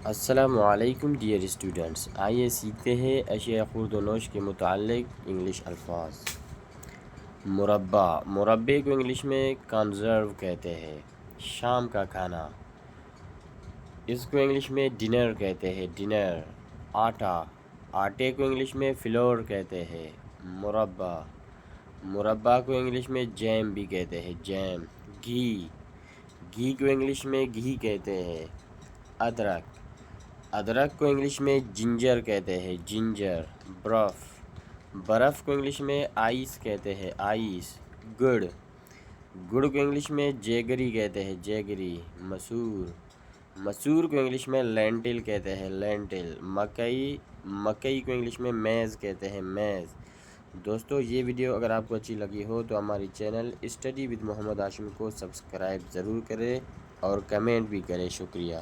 السلام علیکم dear students, آئیے سیکھتے ہیں اشیاء خورد و نوش کے متعلق انگلش الفاظ۔ مربے کو انگلش میں کنزرو کہتے ہیں، شام کا کھانا۔ اس کو انگلش میں ڈنر کہتے ہیں، ڈنر۔ آٹے کو انگلش میں فلور کہتے ہیں، مربع کو انگلش میں جیم بھی کہتے ہیں، جیم۔ گھی کو انگلش میں گھی کہتے ہیں۔ ادرک کو انگلش میں جنجر کہتے ہیں، جنجر۔ برف کو انگلش میں آئس کہتے ہیں، آئس۔ گڑ کو انگلش میں جیگری کہتے ہیں، جیگری۔ مسور کو انگلش میں لینٹل کہتے ہیں، لینٹل۔ مکئی کو انگلش میں میز کہتے ہیں، میز۔ دوستو، یہ ویڈیو اگر آپ کو اچھی لگی ہو تو ہماری چینل اسٹڈی ود محمد ہاشم کو سبسکرائب ضرور کریں اور کمنٹ بھی کریں۔ شکریہ۔